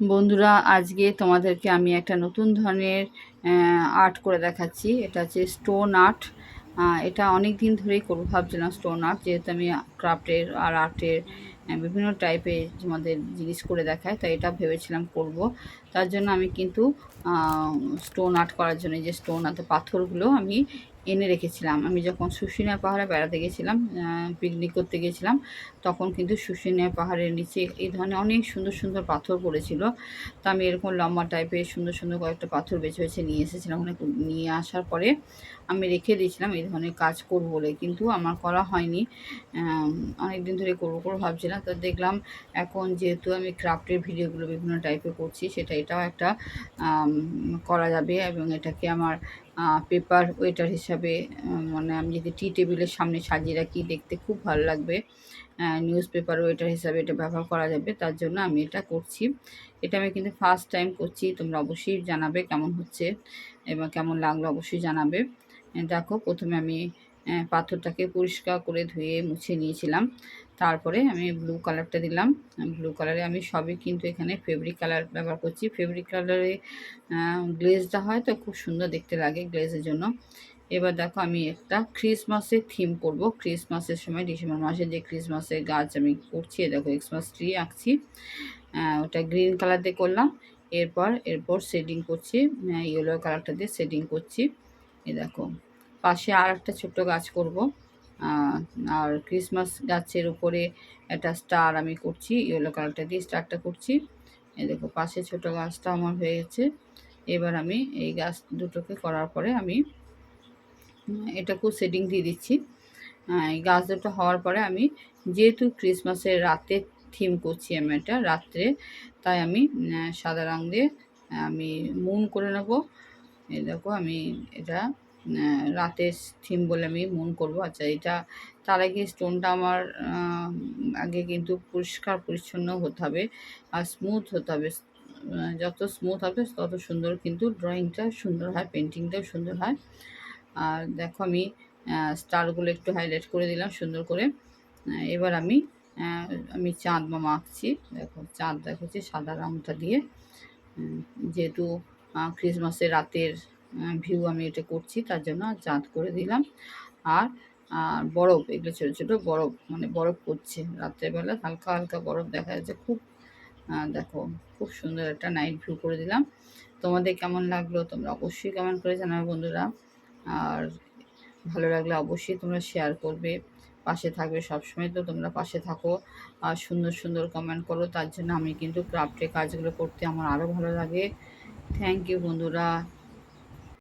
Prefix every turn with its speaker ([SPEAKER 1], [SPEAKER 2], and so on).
[SPEAKER 1] বন্ধুরা, আজকে তোমাদেরকে আমি একটা নতুন ধরনের আর্ট করে দেখাচ্ছি। এটা হচ্ছে স্টোন আর্ট। এটা অনেক দিন ধরেই করবো ভাবছিলাম স্টোন আর্ট, যেহেতু আমি ক্রাফটের আর আর্টের বিভিন্ন টাইপের আমাদের জিনিস করে দেখায়, তাই এটা ভেবেছিলাম করব। তার জন্য আমি কিন্তু স্টোন আর্ট করার জন্য যে স্টোন আর্ট পাথরগুলো আমি এনে রেখেছিলাম। আমি যখন শুশুনিয়া পাহাড়ে বেড়াতে গেছিলাম, পিকনিক করতে গেছিলাম, তখন কিন্তু শুশুনিয়া পাহাড়ের নিচে এই ধরনের অনেক সুন্দর সুন্দর পাথর পড়েছিল। তো আমি এরকম লম্বা টাইপের সুন্দর সুন্দর কয়েকটা পাথর বেছে বেছে নিয়ে এসেছিলাম। ওখানে নিয়ে আসার পরে আমি রেখে দিয়েছিলাম এই ধরনের কাজ করবো বলে, কিন্তু আমার করা হয়নি। অনেক দিন ধরে করবো করবো ভাবছিলাম, তো দেখলাম এখন যেহেতু আমি ক্রাফটের ভিডিওগুলো বিভিন্ন টাইপের করছি, সেটা এটাও একটা করা যাবে। এবং এটাকে আমার পেপার ওয়েটার হিসাবে, মানে আমি যদি টি টেবিলের সামনে সাজিয়ে রাখি, দেখতে খুব ভালো লাগবে। নিউজ পেপার ওয়েটার হিসাবে এটা ব্যবহার করা যাবে, তার জন্য আমি এটা করছি। এটা আমি কিন্তু ফার্স্ট টাইম করছি। তোমরা অবশ্যই জানাবে কেমন হচ্ছে এবং কেমন লাগলো, অবশ্যই জানাবে। দেখো, প্রথমে আমি পাথরটাকে পরিষ্কার করে ধুয়ে মুছে নিয়েছিলাম। তারপরে আমি ব্লু কালারটা দিলাম। ব্লু কালারে আমি সবই কিন্তু এখানে ফেব্রিক কালার ব্যবহার করছি। ফেব্রিক কালারে গ্লেজটা হয় তো খুব সুন্দর দেখতে লাগে, গ্লেজের জন্য। এবার দেখো, আমি একটা ক্রিসমাসের থিম করব। ক্রিসমাসের সময় ডিসেম্বর মাসে যে ক্রিসমাসের গাছ আমি করছি, দেখো ক্রিসমাস ট্রি আঁকছি। ওটা গ্রিন কালার দিয়ে করলাম। এরপর শেডিং করছি, ইয়েলো কালারটা দিয়ে শেডিং করছি। এই দেখো, পাশে আর একটা ছোট্ট গাছ করব। আর ক্রিসমাস গাছের উপরে একটা স্টার আমি করছি, ইয়েলো কালারটা দিয়ে স্টারটা করছি। এই দেখো, পাশে ছোট গাছটা আমার হয়ে গেছে। এবার আমি এই গাছ দুটোকে করার পরে আমি এটাকেও শেডিং দিয়ে দিচ্ছি। এই গাছ দুটো হওয়ার পরে আমি, যেহেতু ক্রিসমাসের রাতে থিম করছি আমি, এটা রাত্রে, তাই আমি সাদা রঙ দিয়ে আমি মুন করে নেব। এই দেখো, আমি এটা রাতের থিম বলে আমি মুন করব। আচ্ছা, এটা তার আগে স্টোনটা আমার আগে কিন্তু পরিষ্কার পরিচ্ছন্ন হতে হবে আর স্মুথ হতে হবে। যত স্মুথ হবে তত সুন্দর কিন্তু ড্রয়িংটা সুন্দর হয়, পেন্টিংটাও সুন্দর হয়। আর দেখো, আমি স্টারগুলো একটু হাইলাইট করে দিলাম সুন্দর করে। এবার আমি চাঁদ মামা আঁকছি। দেখো, চাঁদ দেখাচ্ছি সাদা রঙটা দিয়ে। যেহেতু ক্রিসমাসের রাতের ভিউ আমি এটা করছি, তার জন্য চাঁদ করে দিলাম। আর বরফ, এগুলো ছোটো ছোটো বরফ, মানে বরফ পড়ছে রাত্রেবেলা, হালকা হালকা বরফ দেখা যাচ্ছে। খুব দেখো, খুব সুন্দর একটা নাইট ভিউ করে দিলাম। তোমাদের কেমন লাগলো তোমরা অবশ্যই কমেন্ট করে জানাবে বন্ধুরা। আর ভালো লাগলে অবশ্যই তোমরা শেয়ার করবে, পাশে থাকবে সবসময়। তো তোমরা পাশে থাকো আর সুন্দর সুন্দর কমেন্ট করো, তার জন্য আমি কিন্তু ক্রাফটের কাজগুলো করতে আমার আরও ভালো লাগে। থ্যাংক ইউ বন্ধুরা।